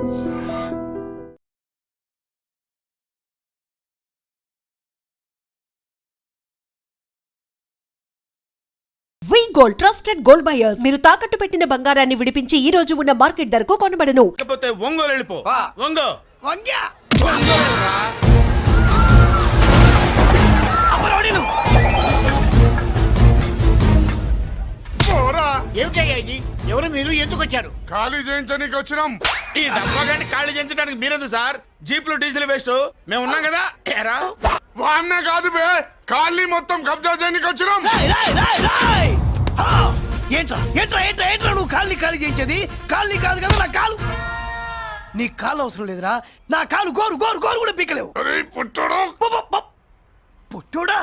వి gold trusted gold buyers. మీరు తాకట్టు పెట్టిన బంగారాన్ని విడిపించి ఈ రోజు ఉన్న మార్కెట్ ధరకు కొనబడను. లేకపోతే ఒంగోలు వెళ్ళిపో. ఒంగో వంగ్యా ఏమిటయ్యా ఇది? ఎవరు మీరు? ఎందుకు వచ్చారు? ఖాళీ చేయించడానికి వచ్చినాం. ఈ డబ్బా గంట ఖాళీ చేయించడానికి మీరెందుకు సార్? జీపులు డీజిల్ వేస్ట్, మేము ఉన్నాం కదా. ఏరా వాన్నే కాదు బే, ఖాళీ మొత్తం కబ్జా చేయడానికి వచ్చినాం. ఏంట్రా ఏంట్రా ఏంట్రా ఏంట్రా నువ్వు ఖాళీ చేయించేది? ఖాళీ కాదు కదా నా కాలు. నీ కాలు అవసరం లేదురా, నా కాలు గోరు గోరు గోరు కూడా పీకలేవు. పుట్టోడా,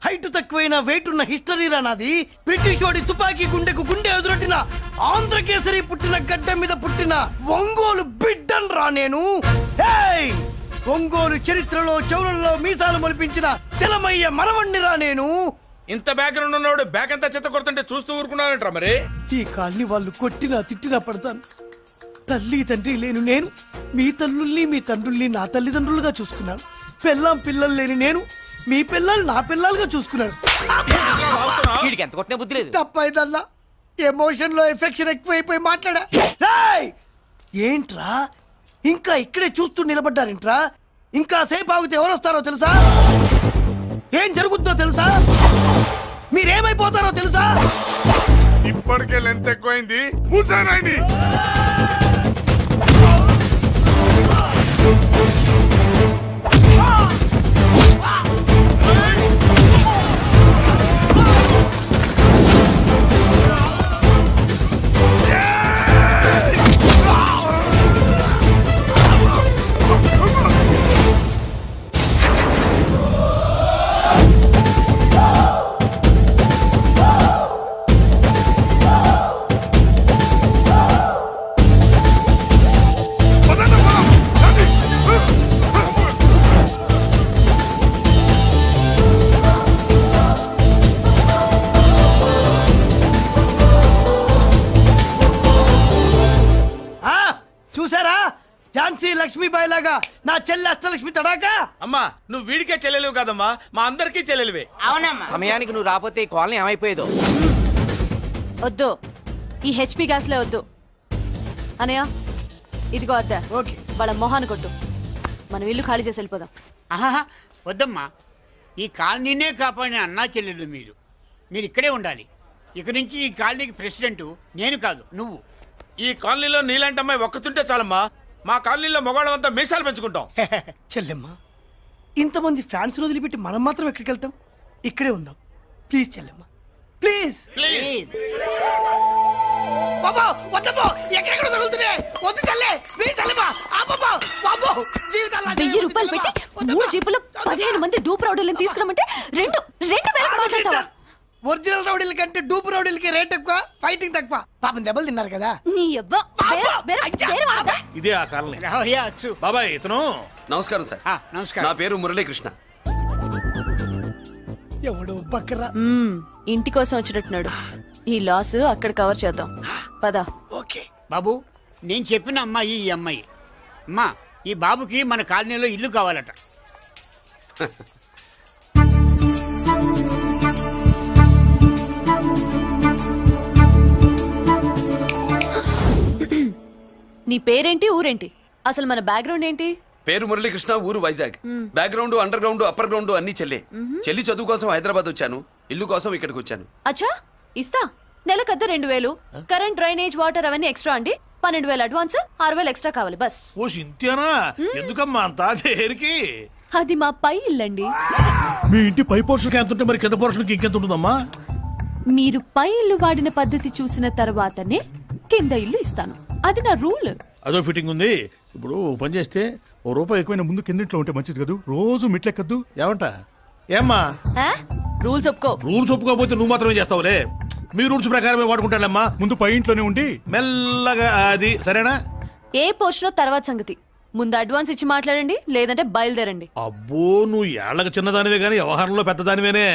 హైట్ తక్కువైన వెయిట్ ఉన్న హిస్టరీ రా నాది. బ్రిటిష్ వాడి తుపాకీ గుండెకు గుండె ఎదురొట్టిన ఆంధ్రకేసరి పుట్టిన గడ్డ మీద పుట్టిన ఒంగోలు బిడ్డన్ రా నేను. ఒంగోలు చరిత్రలో చౌరల్లో మీసాలు మొలిపించిన చలమయ్య మనవణ్ణి రా నేను. ఇంత బ్యాక్గ్రౌండ్ ఉన్నవాడు బ్యాక్ అంతా చెత్త కొడుతుంటే చూస్తూ ఊరుకున్నారంట. మరి ఈ కాల్ని వాళ్ళు కొట్టినా తిట్టినా పడతాను. తల్లి తండ్రి లేను నేను మీ తల్లుల్ని మీ తండ్రుల్ని నా తల్లిదండ్రులుగా చూసుకున్నాను. పెళ్ళాం పిల్లలు లేని నేను మీ పిల్లలు నా పిల్లలుగా చూసుకున్నాడు. తప్పైదల్లా ఎమోషన్ లో ఎఫెక్షన్ ఎక్కువైపోయి మాట్లాడా. ఏంట్రా ఇంకా ఇక్కడే చూస్తూ నిలబడ్డారేంట్రా? ఇంకా సేపు ఆగితే ఎవరు వస్తారో తెలుసా? ఏం జరుగుతుందో తెలుసా? మీరేమైపోతారో తెలుసా? ఇప్పటికే లెంత్ ఎక్కువైంది. మూసానాయని లక్ష్మీబాయి లాగా నా చెల్లి అష్టలక్ష్మి తడాకా. అమ్మా నువ్వు వీడికే చెల్లెలివి కాదమ్మా, మా అందరికీ చెల్లెలివే. అవునమ్మా. సమయానికి నువ్వు రాకపోతే ఈ కాలనీ ఏమైపోయేదో. వద్దు, ఈ హెచ్పి గ్యాస్లే వద్దు. అనయ్య ఇదిగో అద్దా. ఓకే, వాళ్ళ మొహాన్ని కొట్టు. మనం ఇల్లు ఖాళీ చేసి వెళ్ళిపోదాం. ఆహా వద్దమ్మా, ఈ కాలనీనే కాపాడిన అన్నా చెల్లెలు మీరు ఇక్కడే ఉండాలి. ఇక నుంచి ఈ కాలనీకి ప్రెసిడెంట్ నేను కాదు నువ్వు. ఈ కాలనీలో నీలాంటి అమ్మాయి ఒక్కతుంటే చాలమ్మా. మా కాలనీలో మగవాళ్ళంతా మీసాలు పెంచుకుంటాం. చెల్లెమ్మ, ఇంతమంది ఫ్యాన్స్ వదిలిపెట్టి మనం మాత్రం ఎక్కడికి వెళ్తాం? ఇక్కడే ఉందాం ప్లీజ్ చెల్లెమ్మ, ప్లీజ్ ప్లీజ్. బాబా వద్దమ్మా, ఎక్కడెక్కడ తగులుతున్నాయి. వద్దు చెల్లె, ప్లీజ్ చెల్లెమ్మ. బాబా బాబా జీవితాల్లో 1000 రూపాయలు పెట్టి 3 జీపులు 15 మంది డూప్ రౌడీలను తీసుకురమంటే 2000 మాట్లాడతావా? ఒరిజినల్ రౌడీల కంటే డూప్ రౌడీలకి రేట్ ఎక్కువ, ఫైటింగ్ తక్కువ. పాపం దెబ్బలు తిన్నారు కదా. నీ అవ్వ ఇదే ఆ కాలనీ. బాబాయ్ ఇతను. నమస్కారం సార్. నమస్కారం. నా పేరు మురళీకృష్ణ. ఎవడో బక్కరా ఇంటి కోసం వచ్చినట్టున్నాడు. ఈ లాస్ అక్కడ కవర్ చేద్దాం పద. ఓకే బాబు, నేను చెప్పిన అమ్మాయి ఈ అమ్మాయి. అమ్మా, ఈ బాబుకి మన కాలనీలో ఇల్లు కావాలట. నీ పేరేంటి, ఊరేంటి, అసలు మన బ్యాక్గ్రౌండ్ ఏంటి? పేరు మురళీకృష్ణ, ఊరు Vizag. Background under ground upper ground అన్ని చెల్లి. చెల్లి చదువు కోసం హైదరాబాద్ వచ్చాను, ఇల్లు కోసం ఇక్కడికి వచ్చాను. అచ్చా, ఇస్తా. నెలకద్ద 2000, కరెంట్ డ్రైనేజ్ వాటర్ అవన్నీ ఎక్స్ట్రా అండి. 12,000 అడ్వాన్స్, 6,000 ఎక్స్ట్రా కావాలి బస్. ఓ సింత్యానా, ఎందుకమ్మా అంతా చేరికి? అది మా పై ఇల్లండి. మీ ఇంటి పై పోర్షన్కి ఎంత ఉంటే మరి కింద పోర్షన్కి ఇంకెంత ఉంటుందమ్మా? మీరు పై ఇల్లు వాడిన పద్ధతి చూసిన తర్వాతనే కింద ఇల్లు ఇస్తాను. అది నా రూల్. అదో ఫిట్టింగ్ ఉంది. ఇప్పుడు పని చేస్తే ₹1 ఎక్కువైనా ముందు కిందింట్లో ఉంటే మంచిది కదా, రోజు మిట్లెక్కద్దు. ఏమంట? ఏమ్మా రూల్స్ ఒప్పుకో. రూల్స్ ఒప్పుకోకపోతే నువ్వు మాత్రమే చేస్తావులే. మీ రూల్స్ ప్రకారమే వాడుకుంటానమ్మా. ముందు పై ఇంట్లోనే ఉండి మెల్లగా అది, సరేనా? ఏ పోర్షన్ తర్వాత సంగతి. ముందు అడ్వాన్స్ ఇచ్చి మాట్లాడండి, లేదంటే బయలుదేరండి. అబ్బో, నువ్వు ఏళ్ళకి చిన్నదానివే గానీ వ్యవహారంలో పెద్దదానివేనే.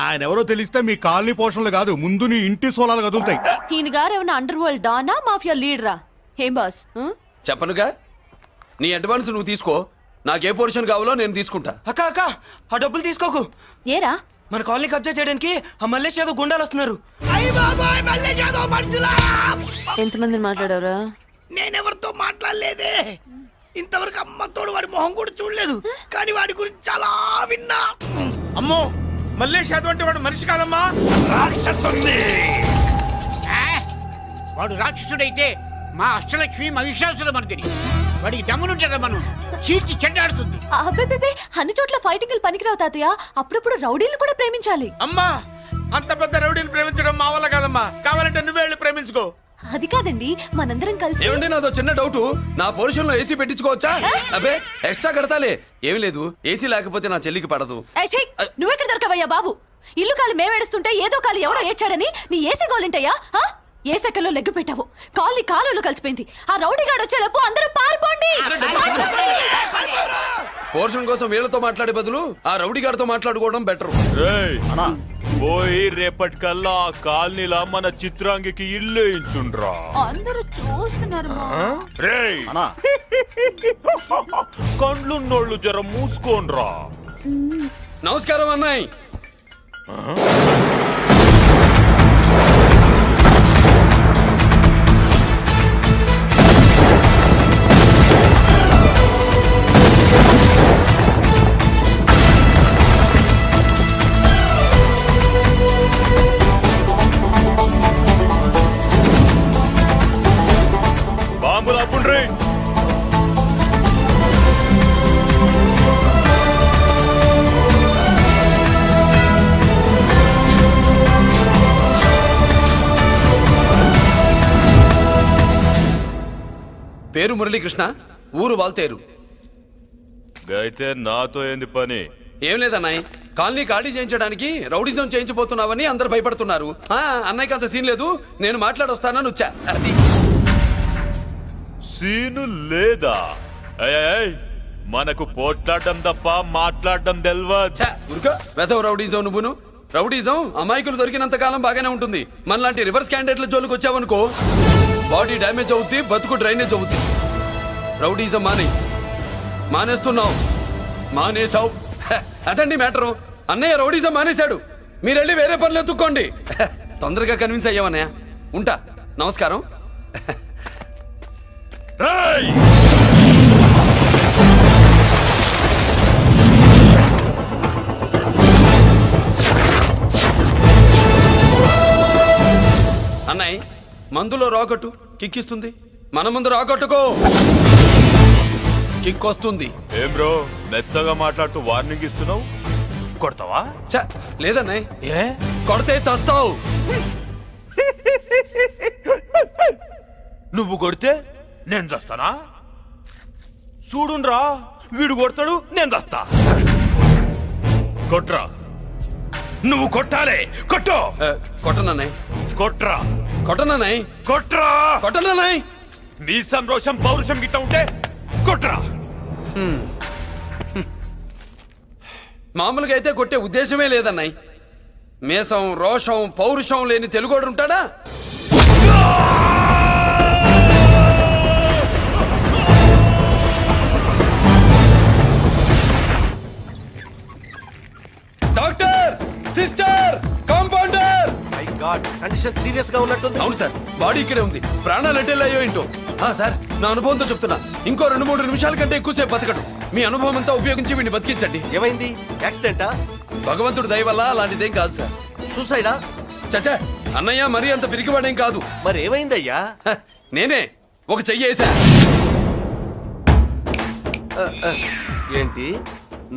ఆయన ఎవరో తెలిస్తే మీ కాలనీ పోషణలు కాదు, ముందు నీ ఇంటి సోలాలు కదులుతాయి. ఈయన గారు ఏమన్నా అండర్ వరల్డ్ డానా, మాఫియా లీడరా? ఏం బాస్, చెప్పనుగా. నీ అడ్వాన్స్ నువ్వు తీసుకో, నాకు ఏ పోర్షన్ కావాలో నేను తీసుకుంటా. అక్క అక్క ఆ డబ్బులు తీసుకోకు. ఏరా మన కాలనీ కబ్జా చేయడానికి ఆ మల్లేష్ యాదవ్ గుండాలు వస్తున్నారు. అయ్య బాబాయ్ మళ్ళీ ఏదో మనుషులా! ఎంతమంది మాట్లాడారా? నేనెవరితో మాట్లాడలేదే. ఇంతవరకు అమ్మతోడు వాడి మొహం కూడా చూడలేదు, కానీ వాడి గురించి చాలా విన్నా. అమ్మో మల్లేష్ యాదవ్ అంటే వాడు మనిషి కాదమ్మా, రాక్షసుని. వాడు రాక్షసుడైతే మా అష్టలక్ష్మి మహిషాసుల మర్దిని. వాడికి దమ్మునుంటారా మనం చీల్చి చెడ్డాడుతుంది. అబ్బే అన్ని చోట్ల ఫైటింగ్ పనికిరావు తాతయ్య. అప్పుడప్పుడు రౌడీలు కూడా ప్రేమించాలి. అమ్మా అంత పెద్ద రౌడీని ప్రేమించడం మా వల్ల కాదమ్మా, కావాలంటే నువ్వే వెళ్ళి ప్రేమించుకో. అది కాదండి, మనందరం కలిసి. ఏమండి నాదో చిన్న డౌట్, నా పోర్షన్ లో ఏసీ పెట్టించుకోవచ్చా? అబ్బే ఎక్స్ట్రా కడతాలే, ఏమి లేదు. ఏసీ లేకపోతే నా చెల్లికి పడదు. నువ్వెక్కడ దొరకవయ్యా బాబు? ఇల్లు కాలి మేమేడుస్తుంటే ఏదో కాలి ఎవడో ఏడ్చాడని నీ ఏసీ గోలింటయ్యా? ఏ సెకల్లో లెగ్గు పెట్టావు, కాలి కాలులో కలిసిపోయింది. ఆ రౌడీగాడు వచ్చేలోపు అందరూ పారిపోండి. పోర్షన్ కోసం వీళ్ళతో మాట్లాడే బదులు ఆ రౌడీ గారితో మాట్లాడుకోవడం బెటర్. పోయి రేపటికల్లా ఆ కాలనీలా మన చిత్రాంగికి ఇల్లు ఇచ్చుండ్రా. అందరూ చూస్తున్నారు. రేయ్ కండ్లున్నోళ్ళు జర మూసుకోండ్రా. నమస్కారం అన్నాయ్. బాంబులు అప్పుండ్రీ. పేరు మురళీకృష్ణ, ఊరు వాల్తేరు. అయితే నాతో ఏంది పని? ఏం లేదన్నాయ్, కాలనీ ఖాళీ చేయించడానికి రౌడిజం చేయించబోతున్నావని అందరు భయపడుతున్నారు. అన్నయ్యకి అంత సీన్ లేదు, నేను మాట్లాడొస్తానని వచ్చా. అది సీను లేదా? ఏయ్, మనకు పోట్లాడడం తప్ప మాట్లాడడం తెల్వా. వెధవ రౌడీజం నువ్వును. రౌడీజం అమాయకులు దొరికినంత కాలం బాగానే ఉంటుంది. మనలాంటి రివర్స్ క్యాండిడేట్ల జోలికి వచ్చావనుకో బాడీ డ్యామేజ్ అవుద్ది, బతుకు డ్రైనేజ్ అవుద్ది. రౌడీజం మానేస్తున్నావు, మానేసావు. అదండి మ్యాటరు. అన్నయ్య రౌడీజం మానేశాడు, మీరెళ్ళి వేరే పనులు ఎత్తుక్కోండి. తొందరగా కన్విన్స్ అయ్యామన్నయ్య. ఉంటా, నమస్కారం. అన్నయ్య మందులో రాకట్టు కిక్కిస్తుంది, మన ముందు రాకట్టుకో కిక్ వస్తుంది. ఏం బ్రో మెత్తగా మాట్లాడుతూ వార్నింగ్ ఇస్తున్నావు? కొడతావా? లేదన్నయ్య, ఏ కొడితే చస్తావు. నువ్వు కొడితే నేను చస్తానా? చూడుండ్రా, వీడు కొడతాడు, నేను చస్తా. కొట్రా, నువ్వు కొట్టాలి. కొట్టు. కొట్టనన్నయ్య, కొట్రా. కొట్టనన్నయ్య, కొట్రా. కొట్టనన్నయ్య. నీ సంతోషం పౌరుషం గిట్ట ఉంటే కొట్రా. మామూలుగా అయితే కొట్టే ఉద్దేశమే లేదన్నయ్య. మేషం రోషం పౌరుషం లేని తెలుగోడు ఉంటాడా? Doctor, sister, compounder. My God, condition serious గా ఉన్నట్టుంది. అవును సార్, బాడీ ఇక్కడే ఉంది. ప్రాణాలు ఎట్టెళ్ళాయో ఏంటో. సార్, నా అనుభవంతో చెప్తున్నా, ఇంకో 2-3 నిమిషాల కంటే ఎక్కువసేపు బతకడు. మీ అనుభవం అంతా ఉపయోగించి వీడిని బతికించండి. ఏమైంది? యాక్సిడెంటా? భగవంతుడు దయ వల్ల అలాంటిదేం కాదు సార్. సూసైడా? చచ్చా, అన్నయ్య మరీ అంత పిరికివాడేం కాదు. మరి ఏమైందయ్యా? నేనే ఒక చెయ్యి వేసా. ఏంటి,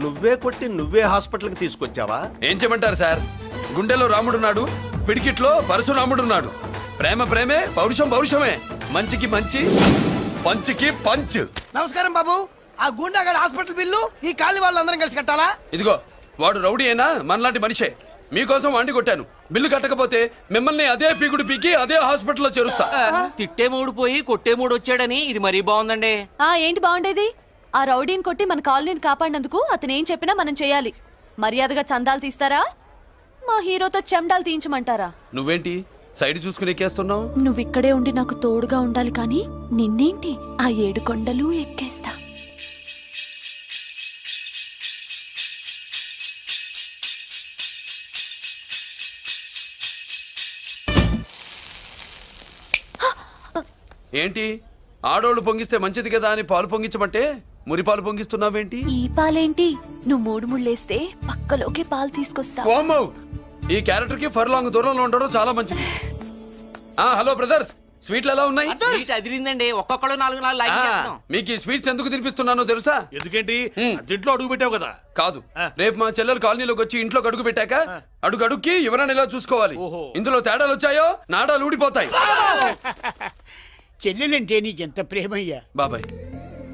నువ్వే కొట్టి నువ్వే హాస్పిటల్కి తీసుకొచ్చావా? ఏం చేయమంటారు సార్, గుండెలో రాముడున్నాడు, పిడికిట్లో పరశురాముడున్నాడు. ప్రేమ ప్రేమే, పౌరుషం పౌరుషమే. మంచికి మంచి, పంచికి పంచ్. నమస్కారం బాబు. ఆ గుండాగడ్ హాస్పిటల్ బిల్లు ఈ కాలి వాళ్ళందరం కలిసి కట్టాలా? ఇదిగో, వాడు రౌడీ అయినా మనలాంటి మనిషే. మీకోసం వండి కొట్టాను. బిల్లు కట్టకపోతే మిమ్మల్ని అదే పీకుడు పీకి అదే హాస్పిటల్లో చేరుస్తా. తిట్టే మూడు పోయి కొట్టే మూడు వచ్చాడని ఇది మరీ బాగుందండి. ఏంటి బాగుండేది? ఆ రౌడీని కొట్టి మన కాలనీని కాపాడినందుకు అతను ఏం చెప్పినా మనం చేయాలి. మర్యాదగా చందాలు తీస్తారా, మా హీరోతో చెండాలు తీయించమంటారా? నువ్వేంటి సైడ్ చూసుకుని ఎక్కేస్తున్నావు? నువ్వు ఇక్కడే ఉండి నాకు తోడుగా ఉండాలి కానీ నిన్నేంటి ఆ 7 కొండలు ఎక్కేస్తా. ఏంటి ఆడోళ్ళు పొంగిస్తే మంచిది కదా అని పాలు పొంగించమంటే మురిపాలు పొంగిస్తున్నావేంటి? ఈ పాలేంటి? నువ్వు 3 ముళ్ళేస్తే పక్కలోకే పాలు తీసుకొస్తా. వామ్మో! ఈ క్యారెక్టర్ కి ఫర్ లాంగ్ దూరంలో ఉండడం చాలా మంచిది. హలో బ్రదర్స్, స్వీట్లు ఎలా ఉన్నాయి? సీట్ అదిరిందండి, ఒక్కొక్కడు 4 లైక్ చేస్తాం. మీకు ఈ స్వీట్స్ ఎందుకు తినిపిస్తున్నానో తెలుసా? ఎందుకేంటి దీంట్లో అడుగు పెట్టావు కదా. కాదు, రేపు మా చెల్లెలు కాలనీలోకి వచ్చి ఇంట్లో అడుగు పెట్టాక అడుగుకి ఎవరైనా ఇలా చూసుకోవాలి. ఇందులో తేడాలు వచ్చాయో నాడాలు ఊడిపోతాయి. చెల్లెలంటే నీకెంత ప్రేమయ్యా. బాబాయ్,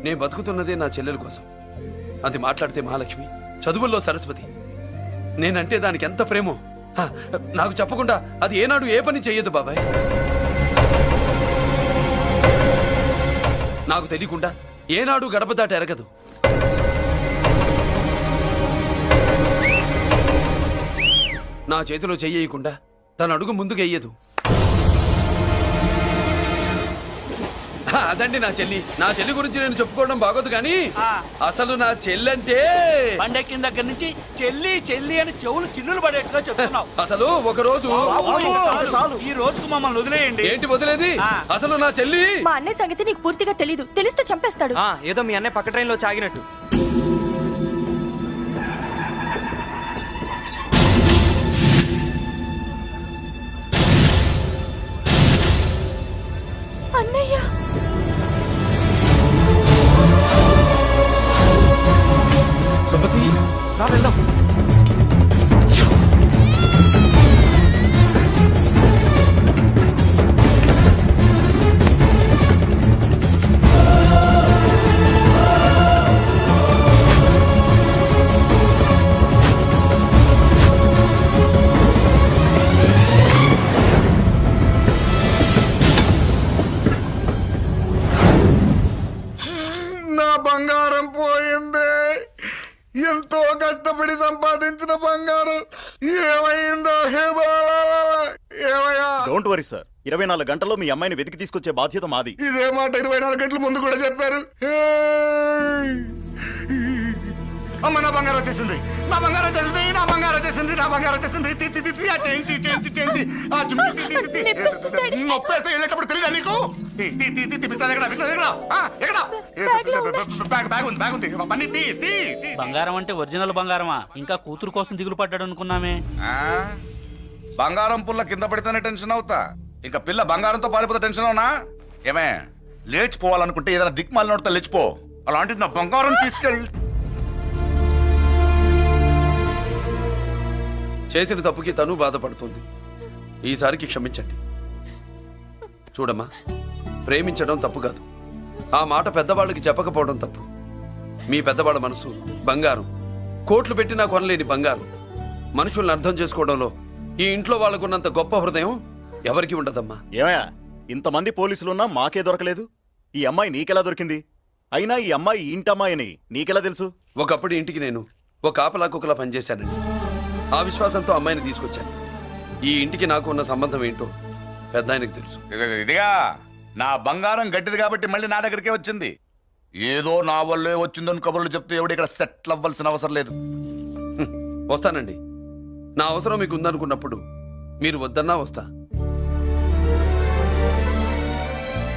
నేను బతుకుతున్నదే నా చెల్లెల కోసం. అది మాట్లాడితే మహాలక్ష్మి, చదువుల్లో సరస్వతి. నేనంటే దానికి ఎంత ప్రేమో నాకు చెప్పకుండా అది ఏనాడు ఏ పని చెయ్యదు బాబాయ్. నాకు తెలియకుండా ఏనాడు గడప దాట ఎరగదు. నా చేతిలో చెయ్యకుండా తన అడుగు ముందుకు వెయ్యదు. అదండి నా చెల్లి. నా చెల్లి గురించి నేను చెప్పుకోవడం బాగోదు కానీ అసలు నా చెల్లంటే పండెక్కిన దగ్గర నుంచి చెల్లి చెల్లి అని చెవులు చిల్లులు పడేట్టుగా చెప్తున్నావు. అసలు ఒక రోజు ఈ రోజుకు మమ్మల్ని వదిలేయండి. ఏంటి వదిలేది? అసలు నా చెల్లి మా అన్నయ్య సంగతి నీకు పూర్తిగా తెలీదు. తెలిస్తే చంపేస్తాడు. ఏదో మీ అన్నయ్య పక్క ట్రైన్ లో చాగినట్టు. అన్నయ్య సుమతి, రా వెళ్దాం. నా బంగారం పోయింది. ఎంతో కష్టపడి సంపాదించిన బంగారం ఏమైందో హే బాబా, ఏమయ్యా? డోంట్ వరీ సార్, 24 గంటల్లో మీ అమ్మాయిని వెతికి తీసుకొచ్చే బాధ్యత మాది. ఇదే మాట 24 గంటల ముందు కూడా చెప్పారు. అమ్మ, నా బంగారం వచ్చేసింది, నా బంగారం వచ్చేసింది, నా బంగారం వచ్చేసింది, నా బంగారం వచ్చేసింది. ఆ చేయించి చేయించి చేయించి ఆ చుమ్మి నొప్పేస్తే వెళ్ళేటప్పుడు తెలియదా నీకు? బ్యాగ్ ఉంది, బ్యాగ్ ఉంది. పని తీ తీ. బంగారం అంటే ఒరిజినల్ బంగారమా? ఇంకా కూతురు కోసం దిగులు పడ్డాడు అనుకున్నామే. బంగారం పుల్ల కింద పడితేనే టెన్షన్ అవుతా, ఇంకా పిల్ల బంగారంతో పారిపోతే టెన్షన్ అవునా? ఏమే, లేచిపోవాలనుకుంటే ఏదైనా దిక్మాల నోడితే లేచిపో. అలాంటిది నా బంగారం తీసుకెళ్ళి. చేసిన తప్పుకి తను బాధపడుతుంది. ఈసారికి క్షమించండి. చూడమ్మా, ప్రేమించడం తప్పు కాదు, ఆ మాట పెద్దవాళ్ళకి చెప్పకపోవడం తప్పు. మీ పెద్దవాళ్ళ మనసు బంగారం, కోట్లు పెట్టినా కొనలేని బంగారం. మనుషుల్ని అర్థం చేసుకోవడంలో ఈ ఇంట్లో వాళ్ళకున్నంత గొప్ప హృదయం ఎవరికి ఉండదమ్మా. ఏమయ్యా, ఇంతమంది పోలీసులున్నా మాకే దొరకలేదు. ఈ అమ్మాయి నీకెలా దొరికింది? అయినా ఈ అమ్మాయి ఇంటమ్మాయి అని నీకెలా తెలుసు? ఒకప్పుడు ఇంటికి నేను ఒక ఆపలా కుక్కలా పనిచేశానండి. ఆ విశ్వాసంతో అమ్మాయిని తీసుకొచ్చాను. ఈ ఇంటికి నాకు ఉన్న సంబంధం ఏంటో పెద్ద ఆయనకు తెలుసు. ఇదిగా నా బంగారం గట్టిది కాబట్టి మళ్ళీ నా దగ్గరికే వచ్చింది. ఏదో నా వల్లే వచ్చిందని కబుర్లు చెప్తే ఎవడు ఇక్కడ సెటిల్ అవ్వాల్సిన అవసరం లేదు. వస్తానండి. నా అవసరం మీకు ఉందనుకున్నప్పుడు మీరు వద్దన్నా వస్తా.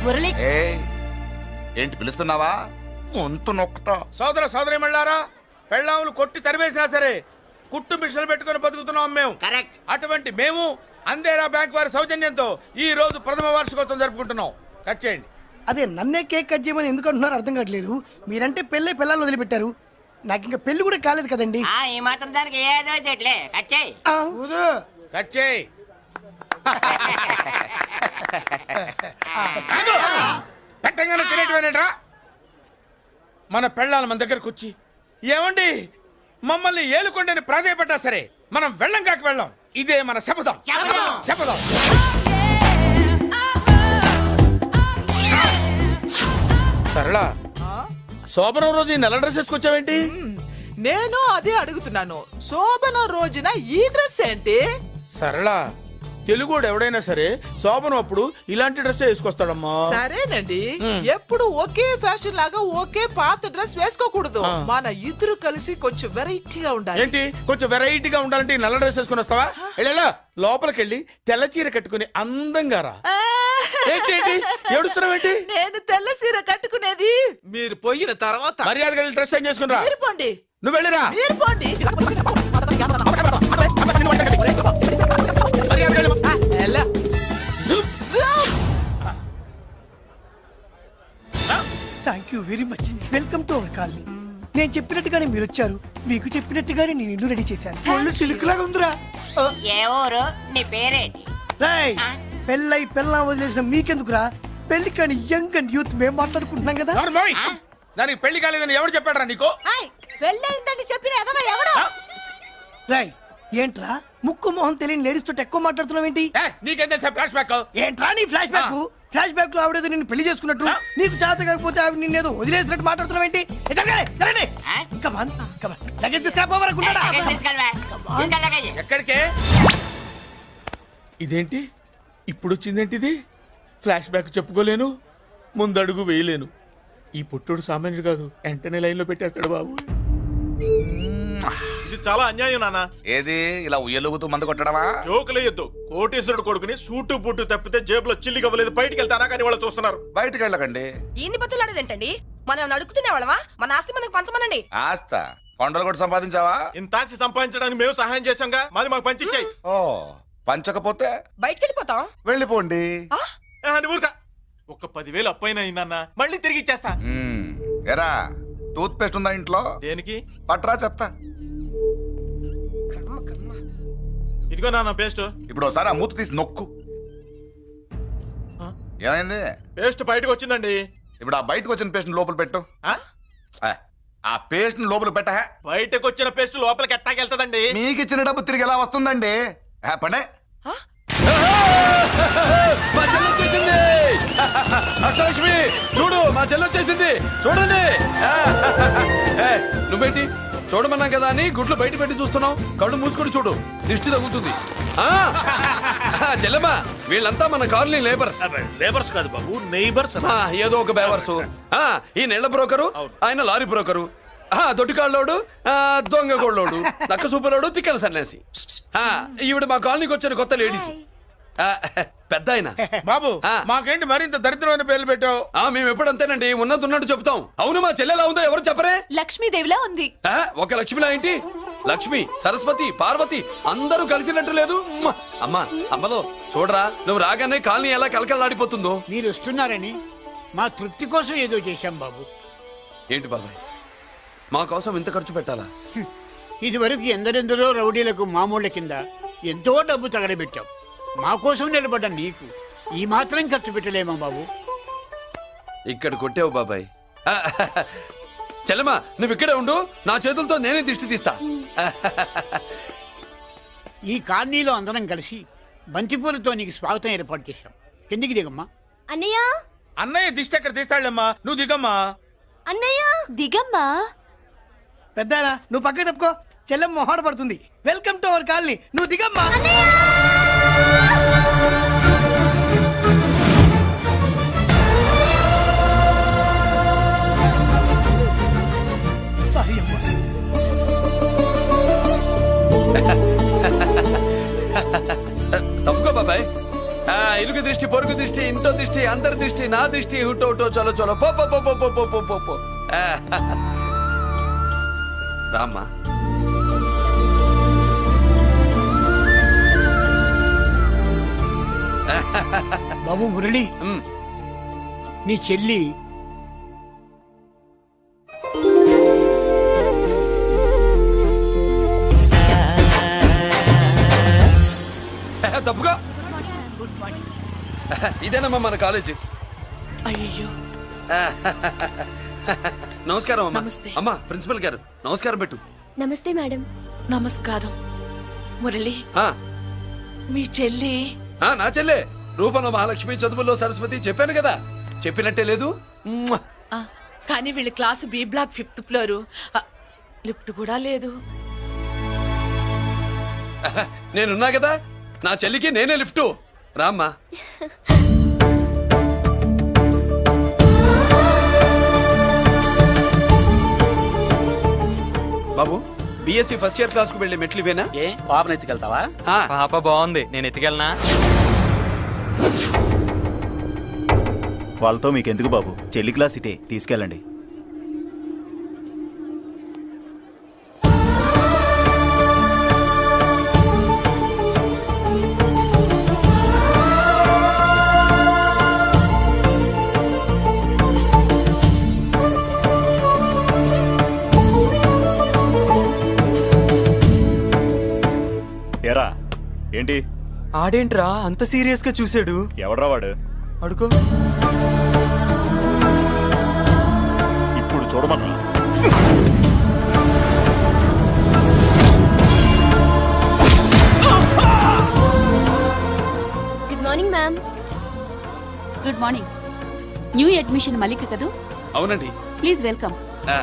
మురళి, ఏంటి పిలుస్తున్నావా? వంతు నొక్కుతా. సోదర సోదరి మళ్ళారా, పెళ్ళాములు కొట్టి తరివేసినా సరే కుట్టు మిషన్లు పెట్టుకుని బతుకుతున్నాం మేము. కరెక్ట్. అటువంటి మేము అందేరా బ్యాంక్ వారి సౌజన్యంతో ఈ రోజు ప్రథమ వార్షికోత్సవం జరుపుకుంటున్నాం. కట్ చేయండి. అదే నన్నే కేక్ కట్ చేయమని ఎందుకు అంటున్నారో అర్థం కావట్లేదు. మీరంటే పిల్లల్ని వదిలిపెట్టారు, నాకు ఇంకా పెళ్లి కూడా కాలేదు కదండి. ఈ మాత్రం దానికి ఏదో చెట్లే కచ్చాయి. కట్ చేయి. పెట్టంగానే తినేటివేనేట్రా? మన పెళ్ళాలు మన దగ్గరకు వచ్చి ఏమండి మమ్మల్ని ఏలుకొండని ప్రాధాయపడ్డా సరే మనం వెళ్ళం కాక వెళ్ళం. ఇదే మన శపథం. శపథం. సరళ, శోభనం రోజు ఈ నెల డ్రెస్ వేసుకొచ్చావేంటి? నేను అదే అడుగుతున్నాను. శోభన రోజున ఈ డ్రెస్ ఏంటి? సరళ, తెలుగుడు ఎవడైనా సరే శోభనం అప్పుడు ఇలాంటి డ్రెస్ వేసుకొస్తాడమ్మా. సరేనండి, ఎప్పుడు ఒకే ఫ్యాషన్ లాగా ఒకే పాత డ్రెస్ వేసుకోకూడదు. మన ఇద్దరు కలిసి కొంచెం వెరైటీగా ఉండాలి. ఏంటి కొంచెం వెరైటీగా ఉండాలంటే ఈ నల్ల డ్రెస్ వేసుకుని వస్తావా? వెళ్ళా లోపలికి వెళ్ళి తెల్ల చీర కట్టుకుని అందంగా రా. ఏంటి ఏడుస్తున్నావేంటి? నేను తెల్ల సీర కట్టుకునేది మీరు పోయిన తర్వాత. మర్యాదగా వెళ్ళి డ్రెస్ చేంజ్ చేసుకుని రా. మీరు పోండి, నువ్వు వెళ్ళిరా. మీరు పోండి. మర్యాదగా వెళ్ళి. ఎలా? Thank you very much. Welcome to our colony. నేను చెప్పినట్టుగానే మీరు వచ్చారు, మీకు చెప్పినట్టుగానే నేను ఇల్లు రెడీ చేశాను. ఒళ్ళు సిల్క్ లాగా ఉందిరా. ఏ ఊరు? నీ పేరేంటి? రాయ్ పెళ్ళై పెళ్ళా వదిలేసిన మీకెందుకురా? పెళ్లి కాని యంగ్ అండ్ యూత్ మేము మాట్లాడుకుంటున్నాం కదా. ఎవరు మోయ్? దానికి పెళ్లి కాలేదని ఎవరు చెప్పాడరా నీకు? పెళ్ళయిందని చెప్పిన ఎదవ ఎవరు? రాయ్ ఏంట్రా ముక్కు మొహం తెలియని లేడీస్ తోటి ఎక్కువ మాట్లాడుతున్నావు ఏంటి? నీకేం తెలుసా ఫ్లాష్ బ్యాక్? ఏంట్రా నీ ఫ్లాష్ బ్యాక్? ఫ్లాష్ బ్యాక్ లో ఆవిడేదో నిన్ను పెళ్లి చేసుకున్నట్టు, నీకు చేత కాకపోతే ఆవిడ నిన్నేదో వదిలేసినట్టు మాట్లాడుతున్నావు ఏంటి? ఎక్కడికే? ఇదేంటి ఇప్పుడు వచ్చిందేంటి? ఇది ఫ్లాష్ బ్యాక్ చెప్పుకోలేను, ముందడుగు వేయలేను. ఈ పుట్టుడు సామాన్యుడు కాదు, వెంటనే లైన్ లో పెట్టేస్తాడు బాబు. ఇది చాలా అన్యాయం నాన్న. ఏది ఇలా ఉయ్యలుగుతూ మందు కొట్టడమా? జోకులేయొద్దు. కోటేశ్వరుడు కొడుకుని సూటు బూటు తప్పితే జేబులో చిల్లి కవ్వలేదు, బయటికి వెళ్తానా కానీ వాళ్ళు చూస్తున్నారు. బయటకు వెళ్ళకండి. ఇన్ని బతులాడేదేంటండి? మనం అడుగుతున్న వాళ్ళమా? మన ఆస్తి మనకు పంచమనండి. ఆస్త కొండలు కూడా సంపాదించావా? ఇంత ఆస్తి సంపాదించడానికి మేము సహాయం చేశాంగా, మాది మాకు పంచిచ్చాయి. ఓ పంచకపోతే బయటికి వెళ్ళిపోతాం. వెళ్ళిపోండి. ఊరుక. ఒక్క 10,000 అప్పైనా నాన్న, మళ్ళీ తిరిగి ఇచ్చేస్తా. ఎరా టూత్ పేస్ట్ ఉందా ఇంట్లో? దేనికి? పట్రా చెప్తా. ఇదిగో నాన్న పేస్ట్. ఇప్పుడు ఒకసారి ఆ మూత తీసి నొక్కు. ఏమైంది? పేస్ట్ బయటకు వచ్చిందండి. ఇప్పుడు ఆ బయటకు వచ్చిన పేస్ట్ లోపల పెట్టు. ఆ పేస్ట్ లోపల పెట్ట. బయటకు వచ్చిన పేస్ట్ లోపలికి ఎట్టాకెళ్తదండి? మీకు ఇచ్చిన డబ్బు తిరిగి ఎలా వస్తుందండి? పడే మా చెల్లి వచ్చేసింది. అష్టలక్ష్మి చూడు, మా చెల్లి వచ్చేసింది చూడండి. నువ్వేంటి చూడమన్నాం కదా అని గుడ్లు బయట పెట్టి చూస్తున్నావు? కళ్ళు మూసుకొని చూడు, దిష్టి తగులుతుంది. చెల్లెమ్మా వీళ్ళంతా మన కాలనీ లేబర్స్. లేబర్స్ కాదు బాబు, నైబర్స్. ఏదో ఒక బేవర్స్. ఈ నెళ్ల బ్రోకరు, ఆయన లారీ బ్రోకరు, దొడ్డికాళ్ళోడు, దొంగ గోళ్ళోడు, నక్క సూపరోడు, తిక్కల సన్యాసి. ఈవిడ మా కాలనీకి వచ్చిన కొత్త లేడీస్. పెద్ద ఆయన. బాబు మాకేంటి మరింత దరిద్రమైన పేర్లు పెట్టావు? మేము ఎప్పుడంతేనండి, ఉన్నది ఉన్నట్టు చెప్తాం. అవును మా చెల్లెలా ఉందో ఎవరు చెప్పరే? లక్ష్మీదేవిలా ఉంది. ఒక లక్ష్మిలా ఏంటి? లక్ష్మి, సరస్వతి, పార్వతి అందరూ కలిసినట్టు లేదు. అమ్మా అమ్మలో చూడరా, నువ్వు రాగానే కాలనీ ఎలా కలకలాడిపోతుందో. మీరు వస్తున్నారని మా తృప్తి కోసం ఏదో చేశాం బాబు. ఏంటి బాబాయ్, మా కోసం ఇంత ఖర్చు పెట్టాలా? ఇదివరకు ఎందరెందరో రౌడీలకు మామూళ్ళ కింద ఎంతో డబ్బు తగలబెట్టాం. మా కోసం నిలబడ్డ నీకు ఈ మాత్రం ఖర్చు పెట్టలేమా బాబు? ఇక్కడ కొట్టావు బాబాయ్. చెల్లెమ్మా నువ్వు ఇక్కడే ఉండు, నా చేతులతో నేనే దిష్టి తీస్తా. ఈ కాలనీలో అందరం కలిసి బంతిపూలతో నీకు స్వాగతం ఏర్పాటు చేశాం. కిందికి దిగమ్మా. అన్నయ్య అన్నయ్య దిష్టి ఎక్కడ తీస్తాడమ్మా? నువ్వు దిగమ్మా. అన్నయ్య దిగమ్మా. పెద్దాయనా నువ్వు పక్కకి తప్పుకో, చెల్లెమ్మ మొహాట పడుతుంది. వెల్కమ్ టు అవర్ కాలనీ, నువ్వు దిగమ్మా. సారీ అమ్మా. తప్పుకో బాబాయ్. ఇరుగు దృష్టి, పొరుగు దృష్టి, ఇంటో దృష్టి, అందరి దృష్టి, నా దృష్టి, హుటో హుటో చలో చలో పో పో పో పో పో పో పో పో. రామ్మా. బాబు మురళి, నీ చెల్లి తప్పుగా. ఇదేనమ్మా మన కాలేజీ. అయ్యో నమస్కారం అమ్మా. అమ్మా ప్రిన్సిపల్ గారు నమస్కారం పెట్టు. నమస్తే మేడం. నమస్కారం. మురళి ఆ, మీ చెల్లి నా చెల్లె రూపంలో మహాలక్ష్మి, చదువుల్లో సరస్వతి. చెప్పాను కదా, చెప్పినట్టే లేదు. కానీ వీళ్ళ class B block 5th floor. Lift కూడా లేదు. నేనున్నా కదా, నా చెల్లికి నేనే లిఫ్ట్ రామ్మా. బాబు బిఎస్సి ఫస్ట్ ఇయర్ క్లాస్ కు వెళ్ళి మెట్లు ఇవేనా? ఏ పాపను ఎత్తుకెళ్తావా? ఆ. పాప బాగుంది, నేను ఎత్తుకెళ్ళనా? వాళ్ళతో మీకెందుకు బాబు, చెల్లి క్లాస్ ఇటే, తీసుకెళ్ళండి. ఏరా ఏంటి? ఆడేంట్రా అంత సీరియస్ గా చూసాడు? ఎవడ్రా వాడు? అడుకో. ఇప్పుడు చూడమన్నా. Good morning ma'am. Good morning. New admission Malik కదూ? అవునండి. Please welcome. ఆ,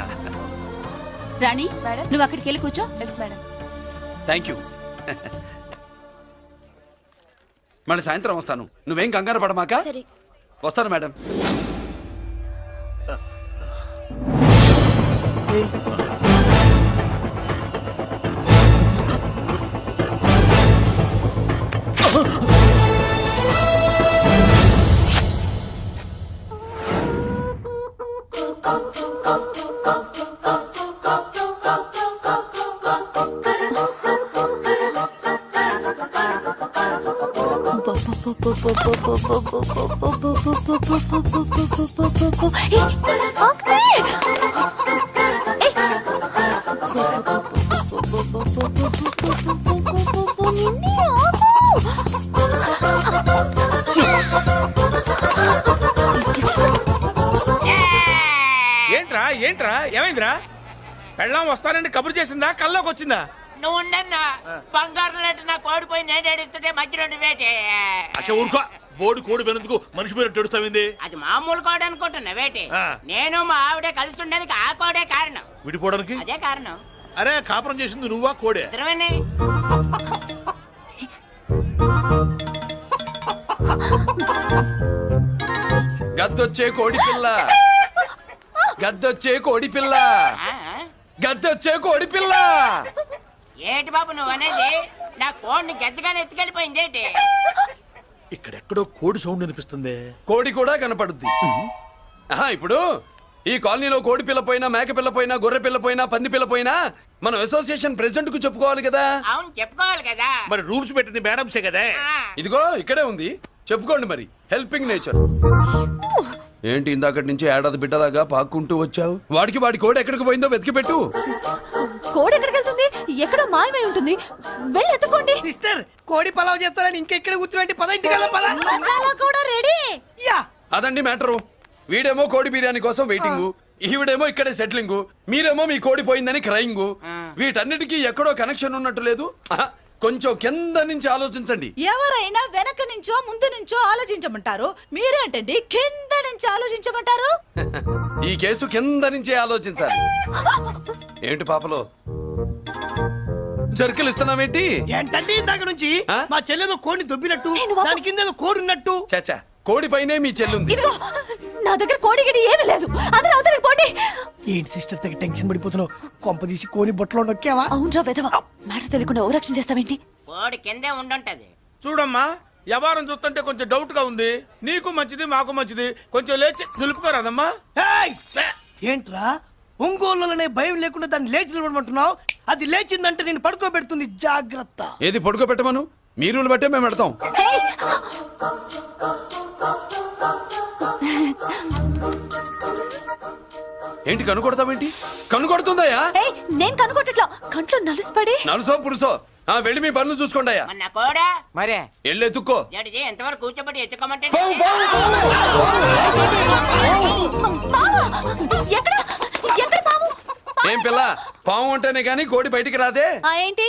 రాణి నువ్వు అక్కడికి వెళ్ళి కూర్చో. Yes madam. Thank you. మళ్ళీ సాయంత్రం వస్తాను, నువ్వేం కంగారు పడమాక. సరే. వస్తాను మేడం. ఏంట్రా ఏంట్రా ఏమైందిరా? పెళ్ళాం వస్తానండి కబురు చేసిందా, కల్లోకి వచ్చిందా? నువ్వు ఉండన్నా బంగారం లాంటి నా కోడిపోయి నేను ఏడుస్తుంటే మధ్యలో నువ్వేటే. అసలు ఊరుకో, బోర్డు కోడి పెనందుకు మనిషి మీద తెడుస్తావింది. అది మామూలు కోడి అనుకుంటున్నా వేటే. ఆ. నేను మా ఆవిడే కలిసి ఉండడానికి ఆ కోడే కారణం. విడిపోవడానికి? అదే కారణం. అరే కాపురం చేసింది నువ్వా కోడే? ఇద్దరమేనే. గద్దొచ్చే కోడి పిల్ల, గద్దొచ్చే కోడి పిల్ల, ఆ? గద్దొచ్చే కోడి పిల్ల. ఏంటి బాబు నువ్వు అనేది? నా కోడిని గద్దగానే ఎత్తుకెళ్ళిపోయింది ఏంటి? ఇక్కడెక్కడో కోడి సౌండ్ అనిపిస్తుంది. కోడి కూడా కనపడుద్ది. ఆహా, ఇప్పుడు ఈ కాలనీలో కోడి పిల్ల పోయినా, మేక పిల్ల పోయినా, గొర్రె పిల్ల పోయినా, పంది పిల్ల పోయినా మనం అసోసియేషన్ ప్రెసిడెంట్ కు చెప్పుకోవాలి కదా. అవును చెప్పుకోవాలి కదా. మరి రూల్స్ పెట్టింది మేడమ్సే కదా. ఆ. ఇదిగో ఇక్కడే ఉంది, చెప్పుకోండి మరి. Helping nature. ఏంటి ఇందాకటి నుంచి ఏడాది బిడ్డలాగా పాక్కుంటూ వచ్చావు? వాడికి వాడి కోడి ఎక్కడికి పోయిందో వెతికి పెట్టు. కోడి ఎక్కడికి వెళ్తుంది? ఎక్కడో మాయమై ఉంటుంది. వెళ్ళి ఎత్తుకోండి. సిస్టర్, కోడి పలావ్ చేస్తారని ఇంకెక్కడ కూర్చోండి. పద ఇంటికి వెళ్దాం, పద. మసాలా కూడా రెడీ. యా. అదండి మ్యాటరు. వీడేమో కోడి బిర్యానీ కోసం వెయిటింగ్, ఈవిడేమో ఇక్కడే సెటిలింగ్, మీరేమో మీ కోడి పోయిందని క్రయింగ్. వీటన్నిటికీ ఎక్కడో కనెక్షన్ ఉన్నట్టు లేదు. ఆహా, కొంచెం కింద నుంచి ఆలోచించండి. ఎవరైనా వెనక నుంచో ముందు నుంచో ఆలోచించమంటారు, మీరేంటండి కింద నుంచి ఆలోచించమంటారు? ఈ కేసు కింద నుంచే ఆలోచించాలి. ఏంటి పాపలో జర్కలు ఇస్తున్నావేంటి? ఏంటంటే ఇందాక నుంచి ఆ? మా చెల్లెదో కోడిని దొబ్బినట్టు, ఏ, నువ్వు దాని కింద ఏదో కోడి ఉన్నట్టు. చాచా, కోడి పైనే మీ చెల్లుంది. ఇదిగో నా దగ్గర కోడి గిడి ఏమీ లేదు. అందరూ అవతలకి పోండి. ఏంటి సిస్టర్ తెగ టెన్షన్ పడిపోతున్నావు? కొంప తీసి కోని బొట్టలో నొక్కావా? అవునరా వెధవ, మ్యాటర్ తెలియకుండా ఓ రక్షణ చేస్తావేంటి? కోడి కిందే ఉండుంటది. చూడమ్మా, వ్యవహారం చూస్తుంటే కొంచెం డౌట్ గా ఉంది. నీకు మంచిది, మాకు మంచిది. కొంచెం లేచి నిలుపుకోరాదమ్మా. ఏయ్! ఏంట్రా ఒంగోలులోనే భయం లేకుండా దాన్ని లేచి నిలబడమంటున్నావు? అది లేచిందంటే నేను పడుకోబెడుతుంది, జాగ్రత్త. ఏది పడుకోబెట్టమను, మీ రూల్ బట్టే మేము పెడతాం. ఏంటి కనుకొడతావేంటి? కనుకొడుతుందయ్యా? ఏయ్, నేను కనుగొట్టట్లా, కంట్లో నలుసుపడి. నలుసో పురుసో, వెళ్ళి మీ పనులు చూసుకోండి అయ్యా. మన నా కోడా మరే వెళ్ళి ఎత్తుక్కో. జడిజీ ఎంతవరకు కూర్చోబెట్టి ఎత్తుకోమంటే పావు, పావు, మావా, ఎక్కడ ఎక్కడ పాము? ఏం పిల్ల, పాము అంటేనే గాని కోడి బయటికి రాదే. ఆ ఏంటి,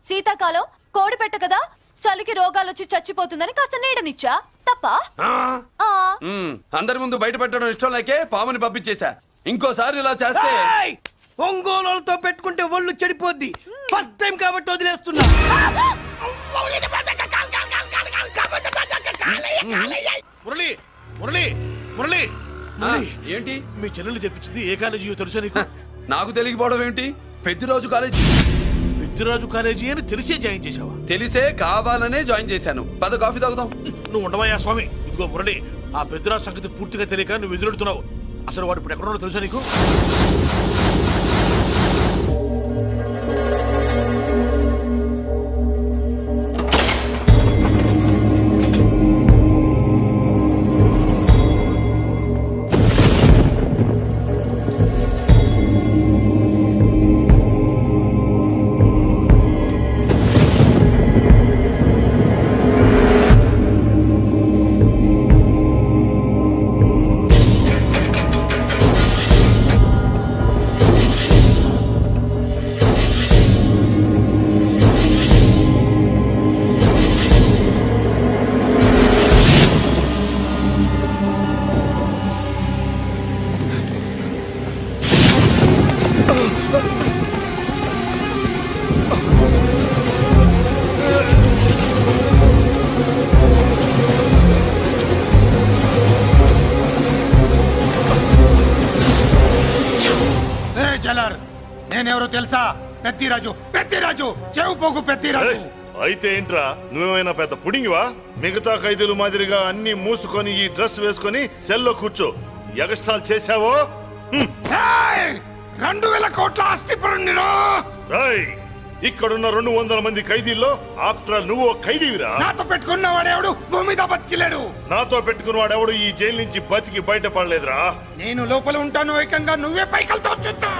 శీతాకాలం కోడి పెట్ట కదా, చలికి రోగాలు వచ్చి చచ్చిపోతుందని కాస్త నీడనిచ్చా, తప్ప? అందరి ముందు బయట పెట్టడం ఇష్టం లేకే పాముని పంపించేశా. ఇంకోసారి ఇలా చేస్తే ఏయ్! ఒంగోలులతో పెట్టుకుంటే ఒళ్ళు చెడిపోద్ది. ఫస్ట్ టైం కాబట్టి వదిలేస్తున్నా. మురళి మురళి మురళి ఆ, ఏంటి మీ చెల్లెలు చెప్పించింది ఏ కాలేజీ తెలుసా నీకు? నాకు తెలియకపోవడం ఏంటి? పెద్దిరాజు కాలేజీ. విద్యరాజు కాలేజీ అని తెలిసే జాయిన్ చేసావా? తెలిసే కావాలనే జాయిన్ చేశాను. పద కాఫీ తాగుదాం. నువ్వు ఉండవయ్యా స్వామి. ఇదిగో మురళి, ఆ పెద్దరాజు సంగతి పూర్తిగా తెలియక నువ్వు ఎదురెడుతున్నావు. అసలు వాడు ఇప్పుడు ఎక్కడున్నాడో తెలుసా నీకు? జలర్, నేనెవరో తెలుసా? పెద్దిరాజు, పెద్దిరాజు, చెవు పోగు పెద్దిరాజు. అయితే ఏంట్రా, నువ్వేమైనా పెద్ద పుడింగివా? మిగతా ఖైదీలు మాదిరిగా అన్ని మూసుకొని ఈ డ్రెస్ వేసుకొని సెల్లో కూర్చో. ఎగస్ట్రాల్ చేశావో 2000 కోట్ల ఆస్తి పరుణ్ణిరో. రాయ్, ఇక్కడున్న 200 మంది ఖైదీల్లో ఆఫ్టర్ ఆల్ నువ్వు ఒక ఖైదీవిరా. నాతో పెట్టుకున్నవాడెవడు భూమి మీద బతికిలేడు. నాతో పెట్టుకున్నవాడెవడు ఈ జైలు నుంచి బతికి బయటపడలేదురా. నేను లోపల ఉంటాను, ఏకంగా నువ్వే పైకలతో చూద్దా.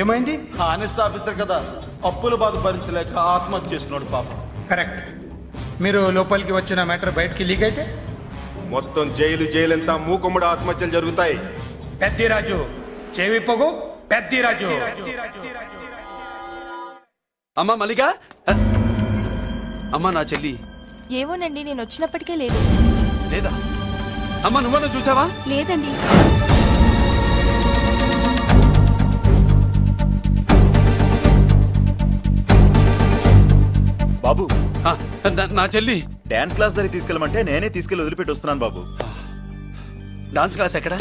ఏమైంది? హానెస్ట్ ఆఫీసర్ కదా, అప్పుల బాధ భరించలేక ఆత్మహత్య చేస్తున్నాడు పాప. కరెక్ట్. మీరు లోపలికి వచ్చిన మ్యాటర్ బయటికి లీక్ అయితే మొత్తం జైలు అంతా మూకుమ్మడి ఆత్మహత్యలు జరుగుతాయి. పెద్దిరాజు, చెవి పొగు పెద్దిరాజు. అమ్మా మల్లిక, అమ్మా నా చెల్లి ఏమోనండి, నేను వచ్చినప్పటికే లేదు. లేదా? అమ్మా నువ్వన్నా చూసావా? లేదండి. బాబు, ఆ, నా చెల్లి డాన్స్ క్లాస్ దగ్గర తీసుకెళ్ళమంటే నేనే తీసుకెళ్ళి వదిలిపెట్టి వస్తున్నాను బాబు. డాన్స్ క్లాస్ ఎక్కడ?